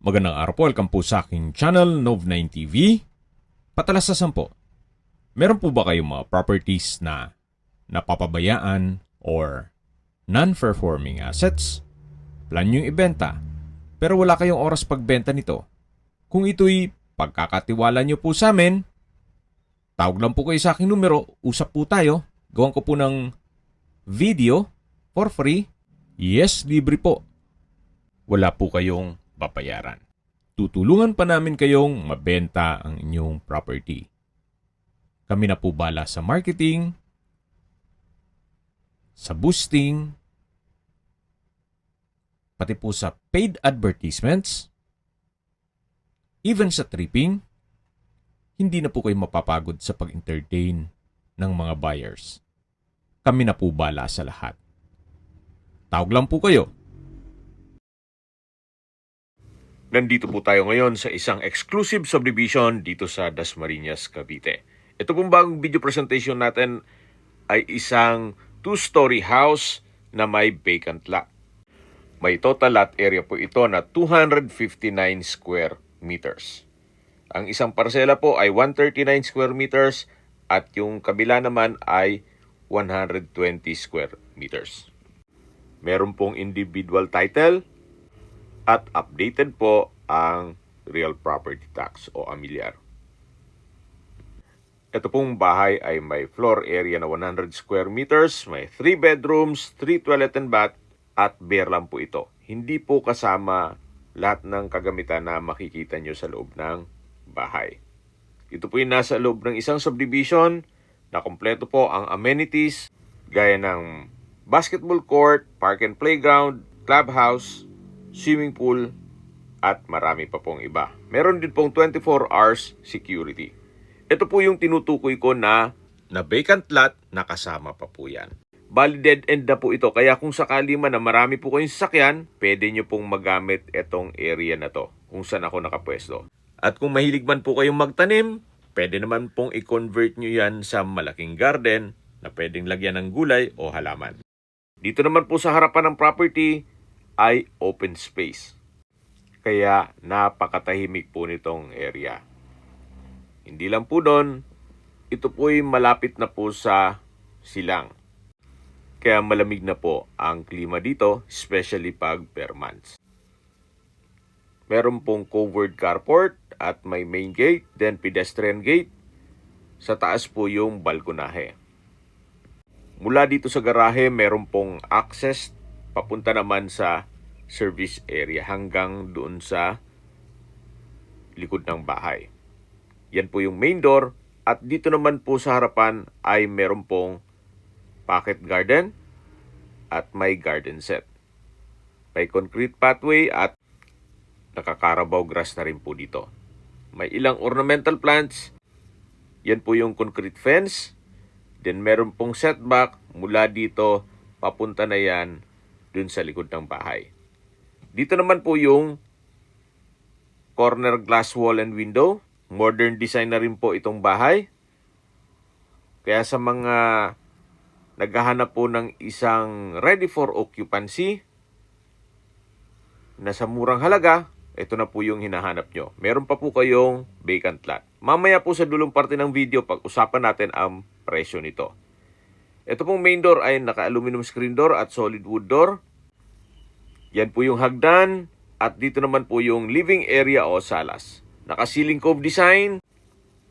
Magandang araw po, welcome po sa aking channel, Nov9 TV. Patalasasan po, meron po ba kayong mga properties na napapabayaan or non-performing assets? Plan nyo ibenta, pero wala kayong oras pagbenta nito. Kung ito'y pagkakatiwala nyo po sa amin, tawag lang po kayo sa aking numero, usap po tayo, gawan ko po ng video for free. Yes, libre po. Wala po kayong babayaran. Tutulungan pa namin kayong mabenta ang inyong property. Kami na po bala sa marketing, sa boosting, pati po sa paid advertisements, even sa tripping. Hindi na po kayo mapapagod sa pag-entertain ng mga buyers. Kami na po bala sa lahat. Tawag lang po kayo. Nandito po tayo ngayon sa isang exclusive subdivision dito sa Dasmariñas, Cavite. Ito pong bagong video presentation natin ay isang 2-story house na may vacant lot. May total lot area po ito na 259 square meters. Ang isang parsela po ay 139 square meters at yung kabila naman ay 120 square meters. Meron pong individual title at updated po ang real property tax o amilyar. Ito pong bahay ay may floor area na 100 square meters, may 3 bedrooms, 3 toilet and bath at bare lang po ito. Hindi po kasama lahat ng kagamitan na makikita nyo sa loob ng bahay. Ito po yung nasa loob ng isang subdivision na kompleto po ang amenities gaya ng basketball court, park and playground, clubhouse, swimming pool, at marami pa pong iba. Meron din pong 24 hours security. Ito po yung tinutukoy ko na vacant lot na kasama pa po yan. Bali dead end na po ito, kaya kung sakali man na marami po kayong sasakyan, pwede nyo pong magamit itong area na to kung saan ako nakapwesto. At kung mahilig man po kayong magtanim, pwede naman pong i-convert nyo yan sa malaking garden na pwedeng lagyan ng gulay o halaman. Dito naman po sa harapan ng property ay open space. Kaya napakatahimik po nitong area. Hindi lang po doon, ito po'y malapit na po sa silang. Kaya malamig na po ang klima dito, especially pag per months. Meron pong covered carport at may main gate, then pedestrian gate. Sa taas po yung balkonahe. Mula dito sa garahe, meron pong access papunta naman sa service area hanggang doon sa likod ng bahay. Yan po yung main door at dito naman po sa harapan ay meron pong pocket garden at may garden set. May concrete pathway at nakakarabaw grass na rin po dito. May ilang ornamental plants. Yan po yung concrete fence. Then meron pong setback mula dito papunta na yan dun sa likod ng bahay. Dito naman po yung corner glass wall and window. Modern design na rin po itong bahay. Kaya sa mga naghahanap po ng isang ready for occupancy na sa murang halaga, ito na po yung hinahanap nyo. Meron pa po kayong vacant lot. Mamaya po sa dulong parte ng video, pag-usapan natin ang presyo nito. Ito pong main door ay naka-aluminum screen door at solid wood door. Yan po yung hagdan at dito naman po yung living area o salas. Naka-ceiling cove design.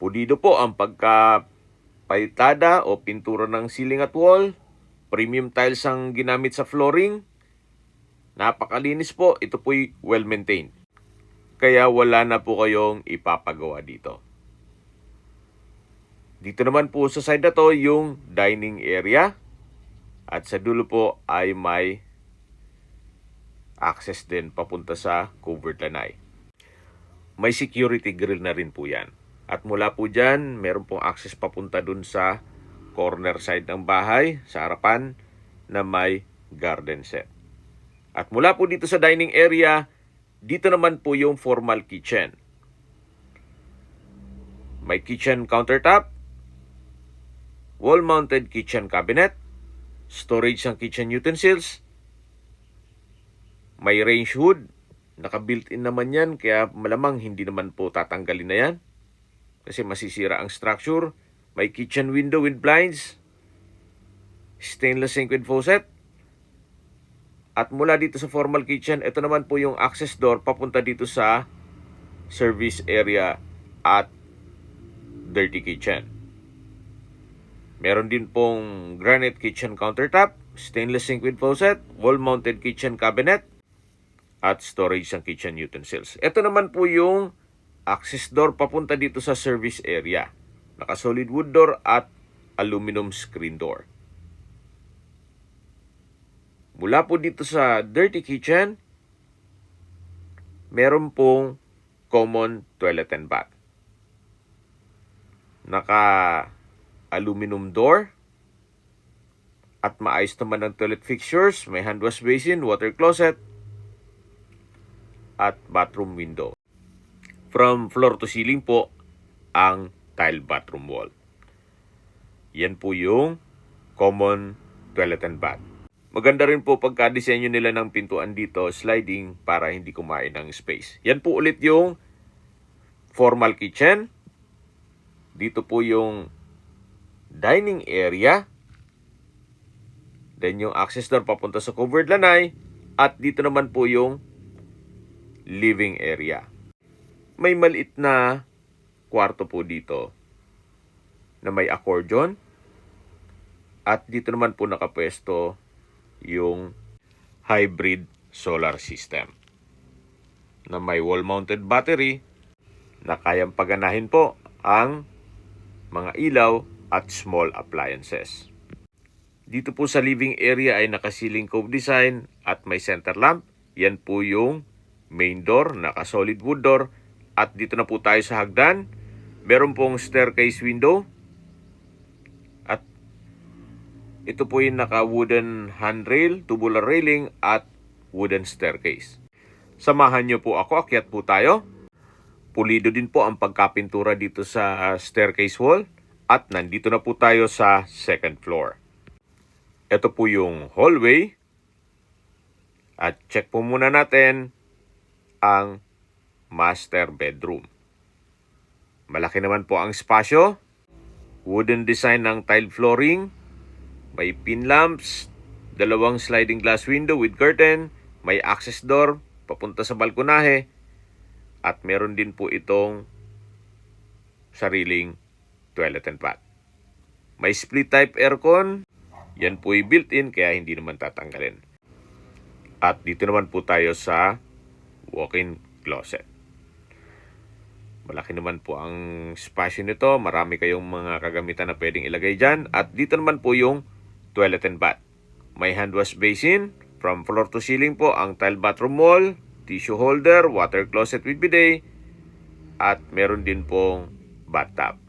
Pulido po ang pagkapaitada o pintura ng ceiling at wall. Premium tiles ang ginamit sa flooring. Napakalinis po. Ito po'y well-maintained. Kaya wala na po kayong ipapagawa dito. Dito naman po sa side na to yung dining area. At sa dulo po ay may access din papunta sa covered lanai. May security grill na rin po yan. At mula po dyan, meron pong access papunta dun sa corner side ng bahay, sa harapan, na may garden set. At mula po dito sa dining area, dito naman po yung formal kitchen. May kitchen countertop, wall-mounted kitchen cabinet, storage ng kitchen utensils, may range hood Naka-built-in naman yan, kaya malamang hindi naman po tatanggalin na yan. Kasi masisira ang structure. May kitchen window with blinds. Stainless sink with faucet. At mula dito sa formal kitchen, ito naman po yung access door papunta dito sa service area at dirty kitchen. Meron din pong granite kitchen countertop, stainless sink with faucet, wall-mounted kitchen cabinet, at storage ng kitchen utensils. Ito naman po yung access door papunta dito sa service area. Naka-solid wood door at aluminum screen door. Mula po dito sa dirty kitchen, meron pong common toilet and bath. Naka-aluminum door at maayos naman ang toilet fixtures. May hand wash basin, water closet, at bathroom window. From floor to ceiling po ang tile bathroom wall. Yan po yung common toilet and bath. Maganda rin po pagka-disenyo nila ng pintuan dito, sliding para hindi kumain ng space. Yan po ulit yung formal kitchen. Dito po yung dining area. Then yung access door papunta sa covered lanay. At dito naman po yung living area. May maliit na kwarto po dito na may accordion. At dito naman po nakapwesto yung hybrid solar system na may wall-mounted battery na kayang paganahin po ang mga ilaw at small appliances. Dito po sa living area ay naka-ceiling cove design at may center lamp. Yan po yung main door, naka-solid wood door. At dito na po tayo sa hagdan. Meron pong staircase window. At ito po yung naka-wooden handrail, tubular railing at wooden staircase. Samahan niyo po ako, akyat po tayo. Pulido din po ang pagkapintura dito sa staircase wall. At nandito na po tayo sa second floor. Ito po yung hallway. At check po muna natin ang master bedroom. Malaki naman po ang espasyo. Wooden design ng tile flooring. May pin lamps. Dalawang sliding glass window with curtain. May access door papunta sa balkonahe. At meron din po itong sariling toilet and bath. May split type aircon. Yan po ay built-in kaya hindi naman tatanggalin. At dito naman po tayo sa walk-in closet. Malaki naman po ang spasyo nito. Marami kayong mga kagamitan na pwedeng ilagay dyan. At dito naman po yung toilet and bath. May hand wash basin. From floor to ceiling po ang tile bathroom wall, tissue holder, water closet with bidet, at meron din pong bathtub.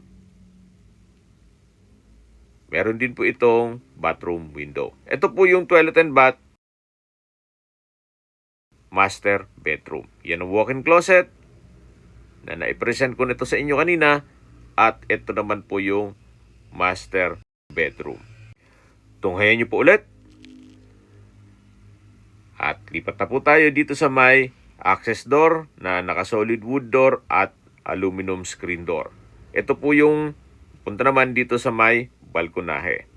Meron din po itong bathroom window. Ito po yung toilet and bath master bedroom. Yan ang walk-in closet na naipresent ko nito sa inyo kanina. At ito naman po yung master bedroom. Tunghayan nyo po ulit. At lipat na po tayo dito sa may access door na naka-solid wood door at aluminum screen door. Ito po yung punta naman dito sa may balkonahe.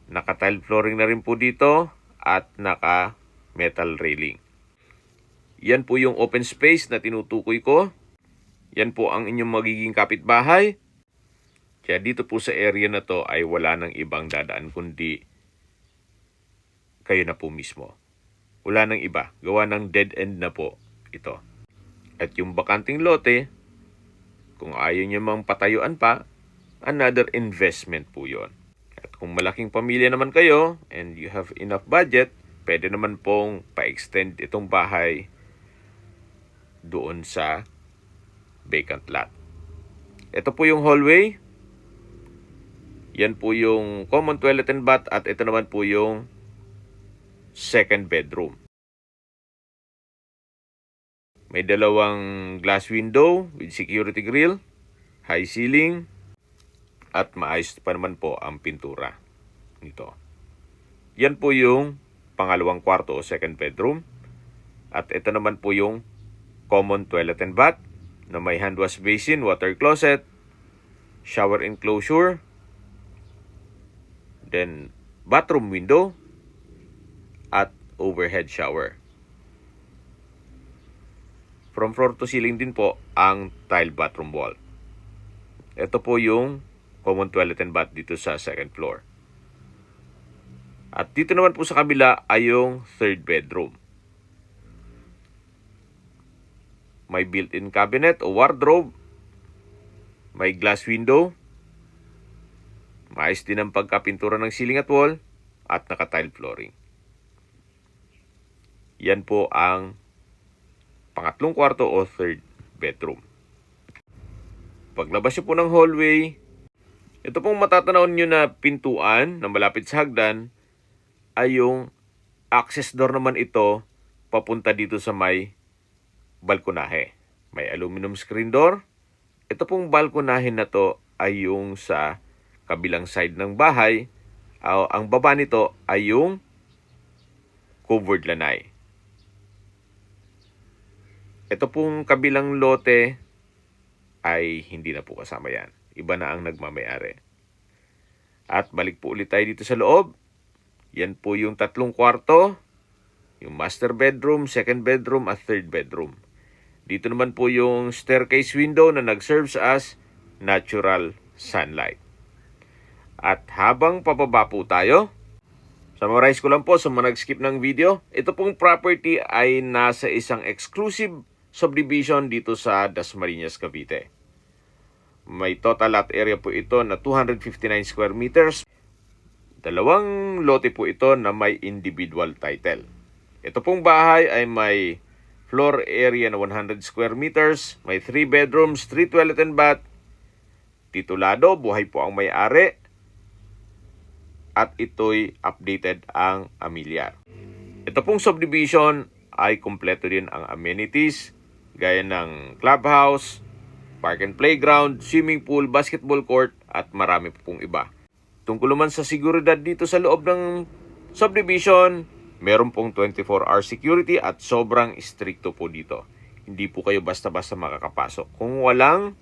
Naka-tile flooring na rin po dito at naka-metal railing. Yan po yung open space na tinutukoy ko. Yan po ang inyong magiging kapitbahay. Kaya dito po sa area na to ay wala nang ibang dadaan kundi kayo na po mismo. Wala nang iba. Gawa ng dead end na po ito. At yung bakanting lote, kung ayaw nyo mang patayuan pa, another investment po yon. At kung malaking pamilya naman kayo and you have enough budget, pwede naman pong pa-extend itong bahay doon sa vacant lot. Ito po yung hallway. Yan po yung common toilet and bath at ito naman po yung second bedroom. May dalawang glass window with security grill, high ceiling, at maayos pa naman po ang pintura nito. Yan po yung pangalawang kwarto o second bedroom. At ito naman po yung common toilet and bath na may hand wash basin, water closet, shower enclosure, then bathroom window, at overhead shower. From floor to ceiling din po ang tile bathroom wall. Ito po yung common toilet and bath dito sa second floor. At dito naman po sa kabila ay yung third bedroom. May built-in cabinet o wardrobe, may glass window, maayos din ang pagkapintura ng ceiling at wall, at naka-tile flooring. Yan po ang pangatlong kwarto o third bedroom. Paglabas nyo po ng hallway, ito pong matatanaw nyo na pintuan na malapit sa hagdan ay yung access door naman ito papunta dito sa may balkonahe. May aluminum screen door. Ito pong balkonahe na to ay yung sa kabilang side ng bahay. Ang baba nito ay yung covered lanay. Ito pong kabilang lote ay hindi na po kasama yan. Iba na ang nagmamayari. At balik po ulit tayo dito sa loob. Yan po yung tatlong kwarto, yung master bedroom, second bedroom, at third bedroom. Dito naman po yung staircase window na nag-serves as natural sunlight. At habang pababa po tayo, summarize ko lang po sa mga nag-skip ng video, ito pong property ay nasa isang exclusive subdivision dito sa Dasmariñas, Cavite. May total lot area po ito na 259 square meters. Dalawang lote po ito na may individual title. Ito pong bahay ay may floor area na 100 square meters, may 3 bedrooms, 3 toilet and bath, titulado, buhay po ang may-ari, at ito'y updated ang amilyar. Ito pong subdivision ay kumpleto din ang amenities gaya ng clubhouse, park and playground, swimming pool, basketball court, at marami po pong iba. Tungkol naman sa seguridad dito sa loob ng subdivision, meron pong 24-hour security at sobrang stricto po dito. Hindi po kayo basta-basta makakapasok kung walang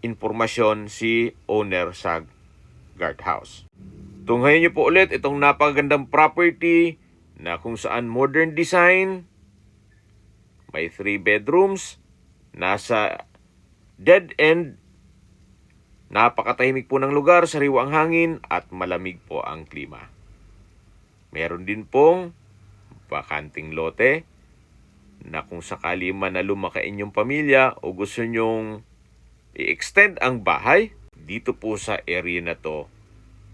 informasyon si owner sa guardhouse. Tunghayan niyo po ulit itong napakagandang property na kung saan modern design, may 3 bedrooms, nasa dead end, napakatahimik po ng lugar, sariwa ang hangin, at malamig po ang klima. Meron din pong bakanting lote na kung sakali man na lumaki inyong pamilya o gusto nyong i-extend ang bahay, dito po sa area na to,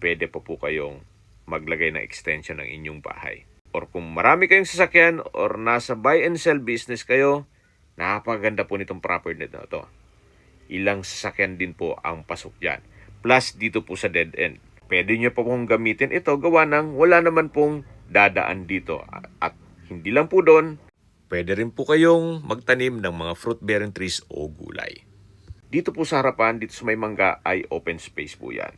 pwede po kayong maglagay ng extension ng inyong bahay. Or kung marami kayong sasakyan or nasa buy and sell business kayo, napakaganda po nitong property na to. Ilang sasakyan din po ang pasok dyan. Plus dito po sa dead end. Pwede nyo po pong gamitin ito gawa ng wala naman pong dadaan dito. At hindi lang po doon, pwede rin po kayong magtanim ng mga fruit-bearing trees o gulay. Dito po sa harapan, dito sa may mangga ay open space po yan.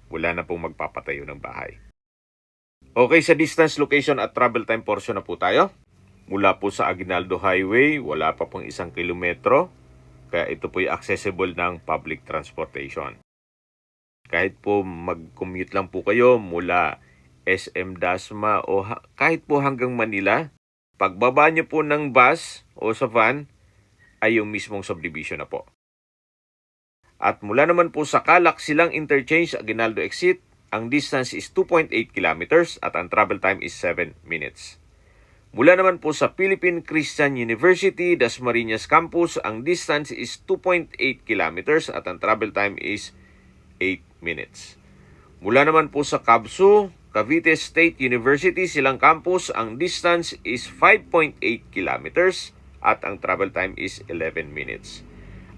Wala na pong magpapatayo ng bahay. Okay, sa distance, location at travel time portion na po tayo. Mula po sa Aguinaldo Highway, wala pa pong 1 kilometro. Kaya ito po'y accessible ng public transportation. Kahit po mag-commute lang po kayo mula SM Dasma o kahit po hanggang Manila, pagbaba nyo po ng bus o sa van ay yung mismong subdivision na po. At mula naman po sa Calac Silang Interchange, Aguinaldo Exit, ang distance is 2.8 kilometers at ang travel time is 7 minutes. Mula naman po sa Philippine Christian University, Dasmariñas Campus, ang distance is 2.8 kilometers at ang travel time is 8 minutes. Mula naman po sa CABSU, Cavite State University, Silang Campus, ang distance is 5.8 kilometers at ang travel time is 11 minutes.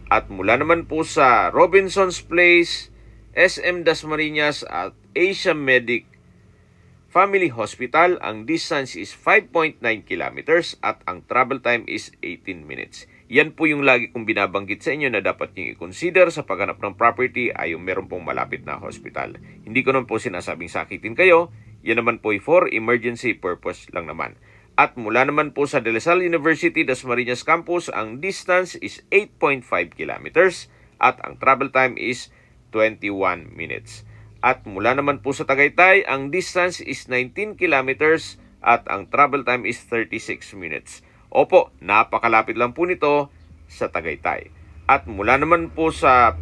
At mula naman po sa Robinson's Place, SM Dasmariñas at Asia Medic Family Hospital, ang distance is 5.9 kilometers at ang travel time is 18 minutes. Yan po yung lagi kong binabanggit sa inyo na dapat nyo i-consider sa paghanap ng property ay yung meron pong malapit na hospital. Hindi ko naman po sinasabing sakitin kayo, Yan naman po ay for emergency purpose lang naman. At mula naman po sa De La Salle University, Dasmariñas Campus, ang distance is 8.5 kilometers at ang travel time is 21 minutes. At mula naman po sa Tagaytay, ang distance is 19 kilometers at ang travel time is 36 minutes. Opo, napakalapit lang po nito sa Tagaytay. At mula naman po sa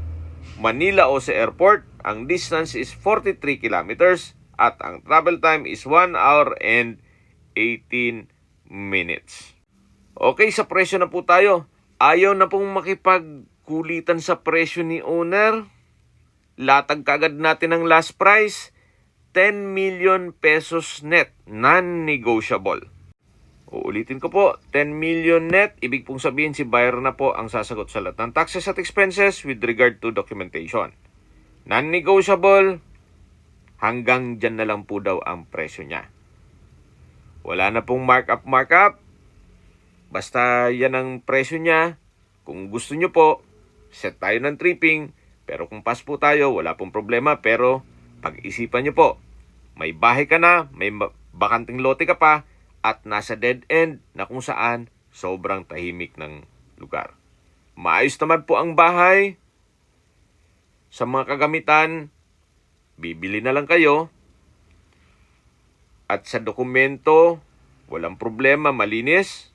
Manila o sa airport, ang distance is 43 kilometers at ang travel time is 1 hour and 18 minutes. Okay, sa presyo na po tayo. Ayaw na pong makipagkulitan sa presyo ni owner. Latag kagad natin ang last price, 10 million pesos net, non-negotiable. Uulitin ko po, 10 million net, ibig pong sabihin si buyer na po ang sasagot sa lahat ng taxes at expenses with regard to documentation. Non-negotiable, hanggang dyan na lang po daw ang presyo niya. Wala na pong markup. Basta yan ang presyo niya. Kung gusto nyo po, set tayo ng tripping. Pero kung pass po tayo, wala pong problema. Pero pag-isipan nyo po, may bahay ka na, may bakanting lote ka pa, at nasa dead end na kung saan sobrang tahimik ng lugar. Maayos naman po ang bahay. Sa mga kagamitan, bibili na lang kayo. At sa dokumento, walang problema, malinis.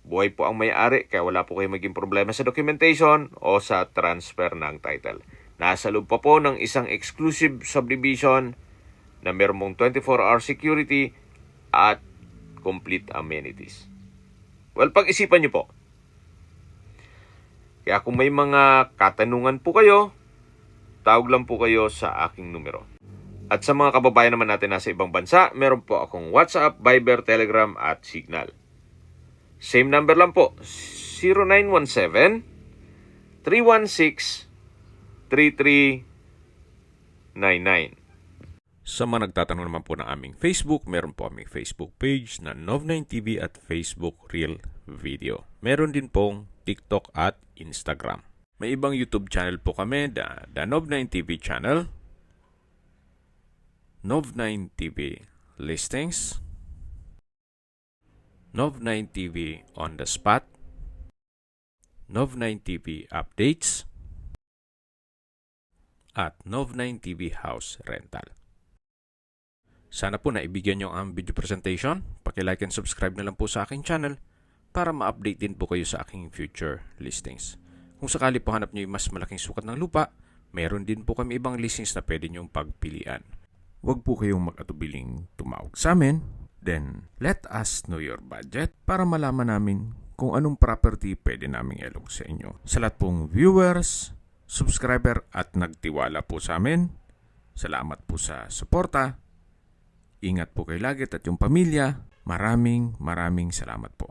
Buhay po ang may-ari, kaya wala po kayo maging problema sa documentation o sa transfer ng title. Nasa loob pa po ng isang exclusive subdivision na mayroong 24-hour security at complete amenities. Well, pag-isipan nyo po. Kaya kung may mga katanungan po kayo, tawag lang po kayo sa aking numero. At sa mga kababayan naman natin nasa ibang bansa, meron po akong WhatsApp, Viber, Telegram at Signal. Same number lang po, 0917-316-3399. Sa mga nagtatanong naman po ng aming Facebook, meron po aming Facebook page na Nov9TV at Facebook Real Video. Meron din pong TikTok at Instagram. May ibang YouTube channel po kami, the Nov9TV channel, Nov9TV Listings, Nov9TV On The Spot, Nov9TV Updates, at Nov9TV House Rental. Sana po naibigyan nyo ang video presentation. Paki-like and subscribe na lang po sa aking channel para ma-update din po kayo sa aking future listings. Kung sakali po hanap nyo yung mas malaking sukat ng lupa, meron din po kami ibang listings na pwede nyong pagpilian. Huwag po kayong mag-atubiling tumawag sa amin. Then, let us know your budget para malaman namin kung anong property pwede naming ilog sa inyo. Sa lahat pong viewers, subscriber at nagtiwala po sa amin, salamat po sa suporta. Ingat po kayo lagi at yung pamilya. Maraming salamat po.